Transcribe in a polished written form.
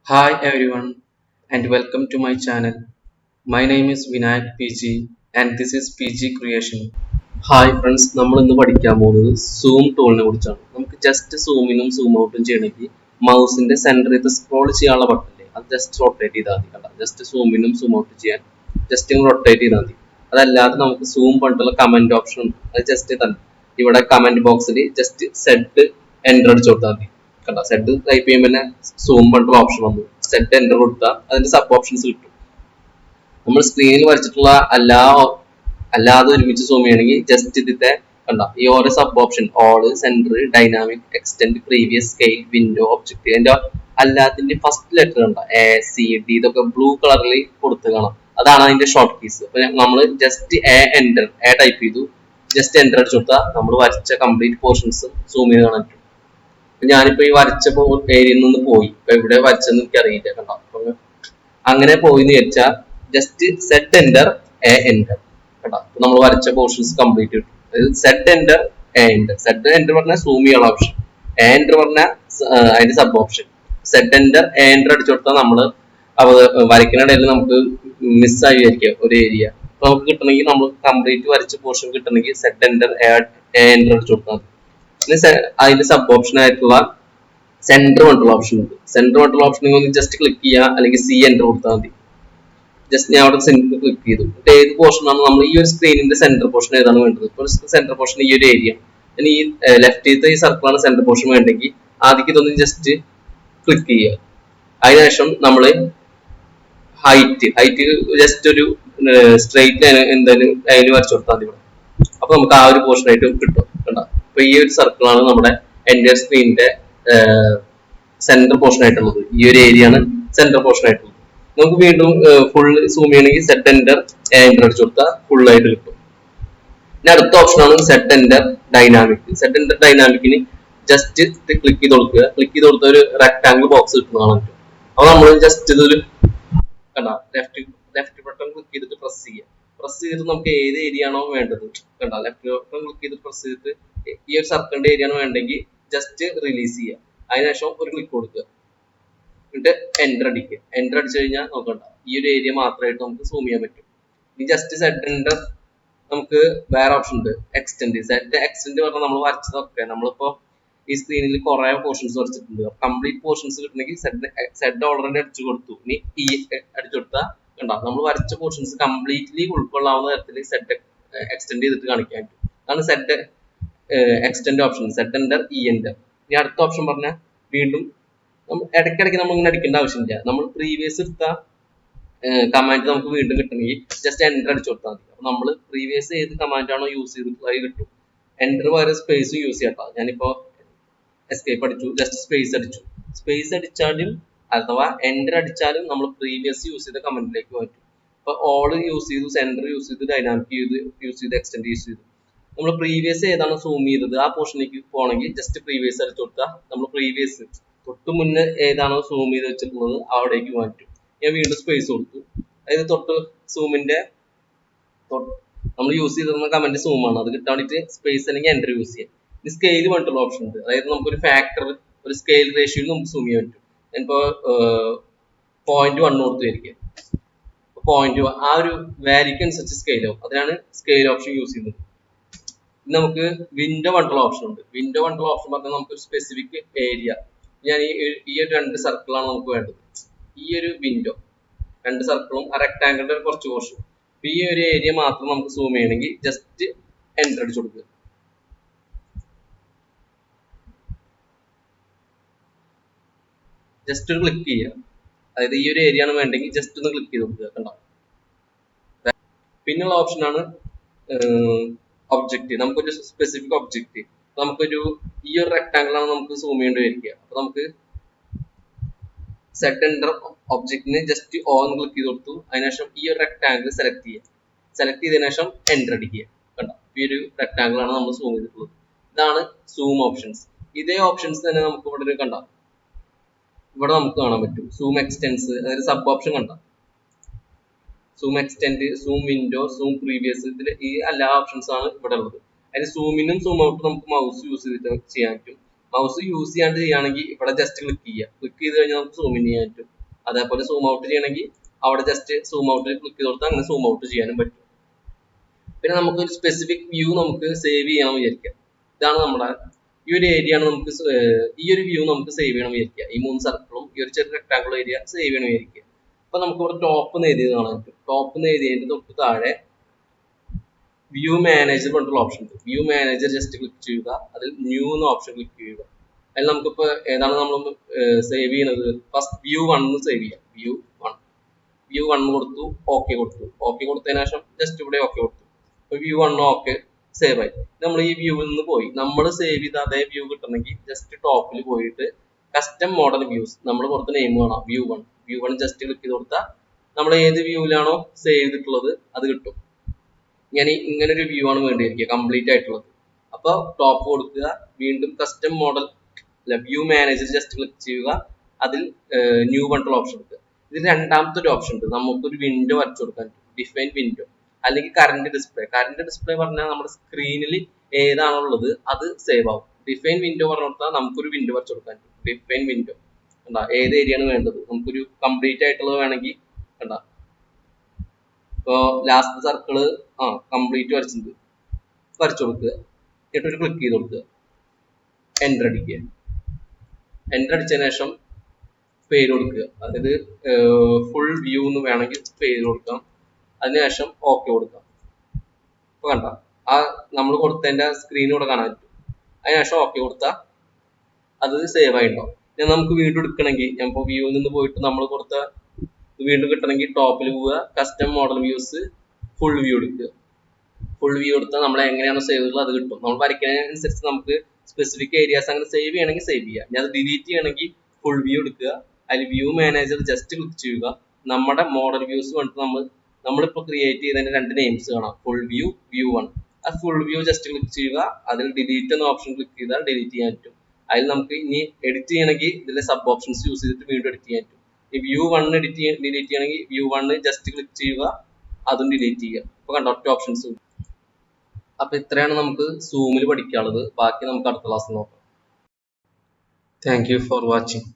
Hi everyone and welcome to my channel. My name is Vinayak PG and this is PG Creation. Hi friends, നമ്മൾ ഇന്ന് പഠിക്കാൻ പോകുന്നത് zoom ടൂളിനെ കുറിച്ചാണ്. നമുക്ക് just zoom ഇനും zoom ഔട്ടും ചെയ്യണമെങ്കിൽ മൗസിന്റെ സെന്ററിൽ സ്ക്രോൾ ചെയ്യാനുള്ള ബട്ടണില്ലേ, അത് ജസ്റ്റ് റൊട്ടേറ്റ് ചെയ്താൽ മതി. കണ്ട, ജസ്റ്റ് സൂം ഇനും സൂം ഔട്ടും ചെയ്യാൻ ജസ്റ്റ് റൊട്ടേറ്റ് ചെയ്താൽ മതി. അതല്ലാതെ നമുക്ക് സൂം പറഞ്ഞിട്ടുള്ള കമന്റ് ഓപ്ഷൻ ഉണ്ട്, അത് ജസ്റ്റ് തന്നെ ഇവിടെ കമന്റ് ബോക്സിൽ ജസ്റ്റ് സെഡ് എൻ്റർ അടിച്ചു കൊടുത്താൽ മതി. കണ്ട, സെഡ് ടൈപ്പ് ചെയ്യുമ്പോൾ തന്നെ സൂം പറഞ്ഞിട്ടുള്ള ഓപ്ഷൻ വന്നു. സെഡ് എൻ്റർ കൊടുത്താൽ അതിന്റെ സബ് ഓപ്ഷൻസ് കിട്ടും. നമ്മൾ സ്ക്രീനിൽ വരച്ചിട്ടുള്ള അല്ലാതെ ഒരുമിച്ച് സൂം ചെയ്യണമെങ്കിൽ ജസ്റ്റ് ഇതിന്റെ കണ്ട ഈ ഓരോ sub option all, centre, dynamic, extend, previous, scale, window, object, അതിന്റെ എല്ലാത്തിന്റെ ഫസ്റ്റ് ലെറ്റർ കണ്ട എ സി ഡി ഇതൊക്കെ ബ്ലൂ കളറിൽ കൊടുത്ത് കാണാം. അതാണ് അതിന്റെ ഷോർട്ട് കീസ്. അപ്പൊ നമ്മൾ ജസ്റ്റ് എ ടൈപ്പ് ചെയ്തു, ജസ്റ്റ് എൻ്റർ അടിച്ചു കൊടുത്താൽ നമ്മൾ വരച്ച കംപ്ലീറ്റ് പോർഷൻസ് സൂം ചെയ്ത് കാണാൻ പറ്റും. ഞാനിപ്പോ ഈ വരച്ച ഏരിയയിൽ നിന്ന് പോയി, ഇപ്പൊ എവിടെ വരച്ചെന്ന് എനിക്ക് അറിയില്ല. കണ്ടോ, അങ്ങനെ പോയി എന്ന് വെച്ചാൽ ജസ്റ്റ് സെറ്റ് എൻ്റർ എൻ്റർ കേട്ടോ, നമ്മൾ വരച്ച പോർഷൻസ് കംപ്ലീറ്റ് കിട്ടും. അതായത് set enter enter. Set enter പറഞ്ഞാൽ സൂം ചെയ്യാനുള്ള ഓപ്ഷൻ, എൻ്റർ പറഞ്ഞാൽ അതിന്റെ sub option. Set enter enter അടിച്ചു കൊടുത്താൽ നമ്മള് വരയ്ക്കുന്ന ഇടയിൽ നമുക്ക് മിസ്സായി വിചാരിക്കാം ഒരു ഏരിയ. അപ്പൊ നമുക്ക് കിട്ടണമെങ്കിൽ നമ്മൾ കംപ്ലീറ്റ് വരച്ച പോർഷൻ കിട്ടണമെങ്കിൽ സെറ്റ് എൻ്റർ എൻ്റർ അടിച്ചു കൊടുത്താൽ മതി. പിന്നെ അതിന്റെ സബ് ഓപ്ഷൻ ആയിട്ടുള്ള സെന്റർ പറഞ്ഞിട്ടുള്ള ഓപ്ഷൻ ഉണ്ട്. സെന്റർ പറഞ്ഞിട്ടുള്ള ഓപ്ഷൻ ഒന്ന് ജസ്റ്റ് ക്ലിക്ക് ചെയ്യുക, അല്ലെങ്കിൽ സി എൻ്റർ കൊടുത്താൽ മതി. ജസ്റ്റ് ഞാൻ അവിടെ സെന്റർ ക്ലിക്ക് ചെയ്തു. ഏത് പോർഷനാണ് നമ്മൾ ഈ ഒരു സ്ക്രീനിന്റെ സെന്റർ പോർഷൻ ഏതാണ് വേണ്ടത്? ഇപ്പോൾ സെന്റർ പോർഷൻ ഈ ഒരു ഏരിയ, ഈ ലെഫ്റ്റ് ഈ സർക്കിളാണ് സെന്റർ പോർഷൻ വേണ്ടെങ്കിൽ ആദ്യം ഇതൊന്ന് ജസ്റ്റ് ക്ലിക്ക് ചെയ്യുക. അതിനുശേഷം നമ്മൾ ഹൈറ്റ് ജസ്റ്റ് ഒരു സ്ട്രെയിറ്റ് ലൈൻ എന്തായാലും ലൈൻ വരച്ചു കൊടുത്താൽ മതി. അപ്പൊ നമുക്ക് ആ ഒരു പോർഷൻ ആയിട്ട് കിട്ടും. കണ്ടോ, അപ്പൊ ഈ ഒരു സർക്കിളാണ് നമ്മുടെ എൻ്റെ സ്ക്രീനിന്റെ സെന്റർ പോർഷൻ ആയിട്ടുള്ളത്. ഈ ഒരു ഏരിയ ആണ് സെന്റർ പോർഷൻ ആയിട്ടുള്ളത്. നമുക്ക് വീണ്ടും ഫുൾ സൂം ചെയ്യണമെങ്കിൽ സെറ്റ് എൻ്റർ എൻ്റർ അടിച്ചു കൊടുത്താൽ ഫുൾ ആയിട്ട് കിട്ടും. ഇനി അടുത്ത ഓപ്ഷനാണ് set enter dynamic. Set enter ഡൈനാമിക്കിന് ജസ്റ്റ് ക്ലിക്ക് ചെയ്ത് കൊടുക്കുക. ക്ലിക്ക് ചെയ്ത് കൊടുത്ത ഒരു റെക്ടാംഗിൾ ബോക്സ് കിട്ടുന്നതാണ്. അപ്പൊ നമ്മൾ ജസ്റ്റ് ഇതൊരു കണ്ട ലെഫ്റ്റ് ബട്ടൺ ക്ലിക്ക് ചെയ്തിട്ട് പ്രസ് ചെയ്യുക. പ്രസ് ചെയ്തിട്ട് നമുക്ക് ഏത് ഏരിയ ആണോ വേണ്ടത്, കണ്ട ലെഫ്റ്റ് ബട്ടൺ ക്ലിക്ക് ചെയ്തിട്ട് പ്രസ് ചെയ്തിട്ട് ഈ ഒരു സർക്കിളിന്റെ ഏരിയ ആണ് വേണ്ടെങ്കിൽ ജസ്റ്റ് റിലീസ് ചെയ്യുക. അതിനുശേഷം ഒരു ക്ലിക്ക് കൊടുക്കുക, എന്നിട്ട് എൻ്റർ അടിക്കുക. എൻ്റർ അടിച്ചു കഴിഞ്ഞാൽ നോക്കണ്ട ഈ ഒരു ഏരിയ മാത്രമായിട്ട് നമുക്ക് സൂം ചെയ്യാൻ പറ്റും. ഇനി ജസ്റ്റ് സെറ്റ് എൻ്റർ നമുക്ക് വേറെ ഓപ്ഷൻ ഉണ്ട്, എക്സ്റ്റെൻഡ്. സെറ്റ് എക്സ്റ്റെൻഡ് പറഞ്ഞാൽ നമ്മൾ വരച്ചതൊക്കെ നമ്മളിപ്പോ ഈ സ്ക്രീനിൽ കുറെ പോർഷൻസ് വരച്ചിട്ടുണ്ട്. കംപ്ലീറ്റ് പോർഷൻസ് കിട്ടണമെങ്കിൽ സെറ്റ് ഓൾറെഡി അടിച്ചു കൊടുത്തു. ഇനി ഈ അടിച്ചു കൊടുത്താൽ കണ്ടോ നമ്മൾ വരച്ച പോർഷൻസ് കംപ്ലീറ്റ്ലി ഉൾക്കൊള്ളാവുന്ന തരത്തിൽ സെറ്റ് എക്സ്റ്റെൻഡ് ചെയ്തിട്ട് കാണിക്കാൻ പറ്റും. അതാണ് set extend option, set enter enter. ഇനി അടുത്ത ഓപ്ഷൻ പറഞ്ഞാൽ വീണ്ടും ഇടയ്ക്കിടയ്ക്ക് നമ്മൾ ഇങ്ങനെ അടിക്കേണ്ട ആവശ്യമില്ല. നമ്മൾ പ്രീവിയസ് എടുത്ത കമാൻഡ് നമുക്ക് വീണ്ടും കിട്ടണമെങ്കിൽ ജസ്റ്റ് എൻ്റർ അടിച്ചു കൊടുത്താൽ മതി. അപ്പൊ നമ്മൾ പ്രീവിയസ് ഏത് കമാൻഡാണോ യൂസ് ചെയ്തിട്ടുള്ളത് അത് കിട്ടും. എൻ്റർ വരെ സ്പേസ് യൂസ് ചെയ്യാട്ടോ. ഞാനിപ്പോ എസ്കേപ്പ് അടിച്ചു, ജസ്റ്റ് സ്പേസ് അടിച്ചു. സ്പേസ് അടിച്ചാലും അഥവാ എൻ്റർ അടിച്ചാലും നമ്മൾ പ്രീവിയസ് യൂസ് ചെയ്ത കമന്റിലേക്ക് മാറ്റും. ഇപ്പൊ ഓൾ യൂസ് ചെയ്തു, സെന്റർ യൂസ് ചെയ്തു, ഡൈനാമിക് യൂസ് ചെയ്തു, എക്സ്റ്റെൻഡ് യൂസ് ചെയ്തു. നമ്മൾ പ്രീവിയസ് ഏതാണോ സൂം ചെയ്തത് ആ പോർഷനിലേക്ക് പോകണമെങ്കിൽ ജസ്റ്റ് പ്രീവിയസ് അടിച്ചു കൊടുത്താൽ നമ്മൾ പ്രീവിയസ് തൊട്ട് മുന്നേ ഏതാണോ സൂം ചെയ്ത് വെച്ചിട്ടുള്ളത് അവിടേക്ക് മാറ്റും. ഞാൻ വീണ്ടും സ്പേസ് കൊടുത്തു. അതായത് തൊട്ട് സൂമിന്റെ നമ്മൾ യൂസ് ചെയ്തിരുന്ന കമന്റ് സൂമാണ്, അത് കിട്ടാൻ വേണ്ടിയിട്ട് സ്പേസ് അല്ലെങ്കിൽ എൻ്റർ യൂസ് ചെയ്യാം. ഇനി സ്കെയിൽ പറഞ്ഞിട്ടുള്ള ഓപ്ഷൻ ഉണ്ട്. അതായത് നമുക്കൊരു ഫാക്ടർ, ഒരു സ്കെയിൽ റേഷ്യോയിൽ നമുക്ക് സൂം ചെയ്യാൻ പറ്റും. ഞാനിപ്പോ 0.1 കൊടുത്തായിരിക്കും. 0.1 ആ ഒരു വാല്യൂക്ക് അനുസരിച്ച് സ്കെയിൽ ആവും. അതിനാണ് സ്കെയിൽ ഓപ്ഷൻ യൂസ് ചെയ്യുന്നത്. നമുക്ക് വിൻഡോ പറഞ്ഞിട്ടുള്ള ഓപ്ഷൻ ഉണ്ട്. വിൻഡോ പറഞ്ഞിട്ടുള്ള ഓപ്ഷൻ പറഞ്ഞാൽ നമുക്ക് ഒരു സ്പെസിഫിക് ഏരിയ, ഞാൻ ഈ ഒരു രണ്ട് സർക്കിളാണ് നമുക്ക് വേണ്ടത്. ഈ ഒരു വിൻഡോ രണ്ട് സർക്കിളും ആ റെക്ടാങ്കിളിന്റെ കുറച്ച് പോർഷൻ, ഈ ഒരു ഏരിയ മാത്രം നമുക്ക് സൂം ചെയ്യണമെങ്കിൽ ജസ്റ്റ് എൻ്റർ അടിച്ചു കൊടുക്കുക. ജസ്റ്റ് ഒരു ക്ലിക്ക് ചെയ്യുക. അതായത് ഈ ഒരു ഏരിയ ആണ് വേണ്ടെങ്കിൽ ജസ്റ്റ് ഒന്ന് ക്ലിക്ക് ചെയ്ത് കൊടുക്കുക. കണ്ടോ, പിന്നുള്ള ഓപ്ഷനാണ് ഒബ്ജക്റ്റ്. നമുക്കൊരു സ്പെസിഫിക് ഒബ്ജക്റ്റ്, നമുക്കൊരു ഈ ഒരു റെക്ടാങ്കിൾ ആണ് നമുക്ക് സൂം ചെയ്യേണ്ടി വരിക. അപ്പൊ നമുക്ക് സെറ്റ് എൻ്റർ ഒബ്ജക്റ്റിന് ജസ്റ്റ് ഓൺ ക്ലിക്ക് ചെയ്ത് കൊടുത്തു. അതിനുശേഷം ഈ ഒരു റെക്ടാങ്കിൾ സെലക്ട് ചെയ്യുക. സെലക്ട് ചെയ്തതിനു ശേഷം എൻ്റർ അടിക്കുക. കണ്ടോ, ഈ ഒരു റെക്ടാങ്കിൾ ആണ് നമ്മൾ സൂം ചെയ്തിട്ടുള്ളത്. ഇതാണ് സൂം ഓപ്ഷൻസ്. ഇതേ ഓപ്ഷൻസ് തന്നെ നമുക്ക് ഇവിടെ ഒരു കണ്ട ഇവിടെ നമുക്ക് കാണാൻ പറ്റും സൂം എക്സ്റ്റെൻസ്, അതായത് സബ് ഓപ്ഷൻ കണ്ട zoom extend, zoom window, zoom previous. ഇതിൽ ഈ എല്ലാ ഓപ്ഷൻസ് ആണ് ഇവിടെ ഉള്ളത്. അതിന് സൂമിനും സൂം ഔട്ടും നമുക്ക് മൗസ് യൂസ് ചെയ്തിട്ട് ചെയ്യാൻ പറ്റും. മൗസ് യൂസ് ചെയ്യാണ്ട് ചെയ്യുകയാണെങ്കിൽ ഇവിടെ ജസ്റ്റ് ക്ലിക്ക് ചെയ്യുക. ക്ലിക്ക് ചെയ്ത് കഴിഞ്ഞാൽ നമുക്ക് സൂം ഇൻ ചെയ്യാൻ പറ്റും. അതേപോലെ സൂം ഔട്ട് ചെയ്യണമെങ്കിൽ അവിടെ ജസ്റ്റ് സൂം ഔട്ടിൽ ക്ലിക്ക് ചെയ്ത് കൊടുത്താൽ അങ്ങനെ സൂം ഔട്ട് ചെയ്യാനും പറ്റും. പിന്നെ നമുക്ക് ഒരു സ്പെസിഫിക് വ്യൂ നമുക്ക് സേവ് ചെയ്യണം വിചാരിക്കാം. ഇതാണ് നമ്മുടെ ഈ ഒരു ഏരിയ ആണ് നമുക്ക് ഈ ഒരു വ്യൂ നമുക്ക് സേവ് ചെയ്യണം വിചാരിക്കുക. ഈ 3 സർക്കിളും ഈ ഒരു ചെറിയ റെക്ടാങ്കുലർ ഏരിയ സേവ് ചെയ്യണം വിചാരിക്കുക. അപ്പൊ നമുക്ക് ഇവിടെ ടോപ്പ് എന്ന് എഴുതിയത് കാണാൻ പറ്റും. ടോപ്പ് എന്ന് എഴുതിയതിന്റെ തൊട്ട് താഴെ വ്യൂ മാനേജർ പറഞ്ഞിട്ടുള്ള ഓപ്ഷൻ ഉണ്ട്. വ്യൂ മാനേജർ ജസ്റ്റ് ക്ലിക്ക് ചെയ്യുക, അതിൽ ന്യൂ എന്ന ഓപ്ഷൻ ക്ലിക്ക് ചെയ്യുക. അതിൽ നമുക്കിപ്പോൾ ഏതാണ് നമ്മൾ സേവ് ചെയ്യുന്നത്, ഫസ്റ്റ് വ്യൂ 1 സേവ് ചെയ്യാം. വ്യൂ 1 കൊടുത്തു, ഓക്കെ കൊടുത്തു. ഓക്കെ കൊടുത്തതിന് ശേഷം ജസ്റ്റ് ഇവിടെ ഓക്കെ കൊടുത്തു. അപ്പൊ വ്യൂ 1 ഓക്കെ സേവ് ആയി. നമ്മൾ ഈ വ്യൂവിൽ നിന്ന് പോയി നമ്മൾ സേവ് ചെയ്ത അതേ വ്യൂ കിട്ടണമെങ്കിൽ ജസ്റ്റ് ടോപ്പിൽ പോയിട്ട് കസ്റ്റം മോഡൽ വ്യൂസ് നമ്മൾ കൊടുത്ത നെയിം കാണാം, വ്യൂ 1 ജസ്റ്റ് ക്ലിക്ക് ചെയ്ത് കൊടുത്താൽ നമ്മൾ ഏത് വ്യൂവിലാണോ സേവ് ചെയ്തിട്ടുള്ളത് അത് കിട്ടും. ഇങ്ങനെ ഒരു വ്യൂ ആണ് വേണ്ടിയിരിക്കുക കംപ്ലീറ്റ് ആയിട്ടുള്ളത്. അപ്പോൾ ടോപ്പ് കൊടുക്കുക, വീണ്ടും custom model view manager just click ചെയ്യുക, അതിൽ ന്യൂ പറഞ്ഞിട്ടുള്ള ഓപ്ഷൻ എടുക്കുക. ഇതിൽ രണ്ടാമത്തെ ഒരു ഓപ്ഷൻ ഉണ്ട്, നമുക്കൊരു വിൻഡോ വരച്ചു കൊടുക്കാൻ, ഡിഫൈൻ വിൻഡോ അല്ലെങ്കിൽ കറന്റ് ഡിസ്പ്ലേ പറഞ്ഞാൽ നമ്മുടെ സ്ക്രീനിൽ ഏതാണുള്ളത് അത് സേവ് ആവും. ഡിഫൈൻ വിൻഡോ പറഞ്ഞു കൊടുത്താൽ നമുക്കൊരു വിൻഡോ വരച്ചു കൊടുക്കാൻ. ഡിഫൈൻ വിൻഡോ കണ്ടാ ഏത് ഏരിയയാണ് വേണ്ടത്, നമുക്കൊരു കംപ്ലീറ്റ് ആയിട്ടുള്ളത് വേണമെങ്കിൽ കണ്ടാ. ഇപ്പോ ലാസ്റ്റ് സർക്കിള് കംപ്ലീറ്റ് വരച്ചു കൊടുക്കുക, എന്നിട്ടൊരു ക്ലിക്ക് ചെയ്ത് കൊടുക്കുക, എൻ്റർ അടിക്കുക. എൻ്റർ അടിച്ചതിന് ശേഷം പേര് കൊടുക്കുക, അതായത് ഫുൾ വ്യൂ എന്ന് വേണമെങ്കിൽ പേര് കൊടുക്കാം. അതിനുശേഷം ഓക്കെ കൊടുക്കാം. ഇപ്പൊ കണ്ട ആ നമ്മൾ കൊടുത്തതിന്റെ സ്ക്രീൻ ഇവിടെ കാണാൻ പറ്റും. അതിനുശേഷം ഓക്കെ കൊടുത്താൽ അത് സേവ് ആയിട്ടുണ്ടാവും. ഞാൻ നമുക്ക് വീണ്ടും എടുക്കണമെങ്കിൽ ഞാൻ ഇപ്പോൾ വ്യൂവിൽ നിന്ന് പോയിട്ട് നമ്മൾ കൊടുത്ത വീണ്ടും കിട്ടണമെങ്കിൽ ടോപ്പിൽ പോവുക, custom model views, full view എടുക്കുക. ഫുൾ വ്യൂ എടുത്താൽ നമ്മൾ എങ്ങനെയാണ് സേവ് ചെയ്തുള്ളത് അത് കിട്ടും. നമ്മൾ വരയ്ക്കുന്നതിനനുസരിച്ച് നമുക്ക് സ്പെസിഫിക് ഏരിയാസ് അങ്ങനെ സേവ് ചെയ്യണമെങ്കിൽ സേവ് ചെയ്യാം. ഞാൻ അത് ഡിലീറ്റ് ചെയ്യണമെങ്കിൽ ഫുൾ വ്യൂ എടുക്കുക, അതിൽ വ്യൂ മാനേജർ ജസ്റ്റ് ക്ലിക്ക് ചെയ്യുക, നമ്മുടെ മോഡൽ വ്യൂസ് വന്നിട്ട് നമ്മളിപ്പോൾ ക്രിയേറ്റ് ചെയ്തതിന്റെ 2 നെയിംസ് കാണാം, ഫുൾ വ്യൂ, വ്യൂ 1. ആ ഫുൾ വ്യൂ ജസ്റ്റ് ക്ലിക്ക് ചെയ്യുക, അതിൽ ഡിലീറ്റ് എന്ന ഓപ്ഷൻ ക്ലിക്ക് ചെയ്താൽ ഡിലീറ്റ് ചെയ്യാൻ പറ്റും. അതിൽ നമുക്ക് ഇനി എഡിറ്റ് ചെയ്യണമെങ്കിൽ ഇതിലെ സബ് ഓപ്ഷൻസ് യൂസ് ചെയ്തിട്ട് വീണ്ടും എഡിറ്റ് ചെയ്യാൻ പറ്റും. ഈ വ്യൂ 1 ഡിലീറ്റ് ചെയ്യണമെങ്കിൽ വ്യൂ 1 ജസ്റ്റ് ക്ലിക്ക് ചെയ്യുക, അതും ഡിലീറ്റ് ചെയ്യുക. അപ്പൊ കണ്ടോ ഒറ്റ ഓപ്ഷൻസ്. അപ്പൊ ഇത്രയാണ് നമുക്ക് സൂമിൽ പഠിക്കാനുള്ളത്. ബാക്കി നമുക്ക് അടുത്ത ക്ലാസ്സിൽ നോക്കാം. Thank you for watching.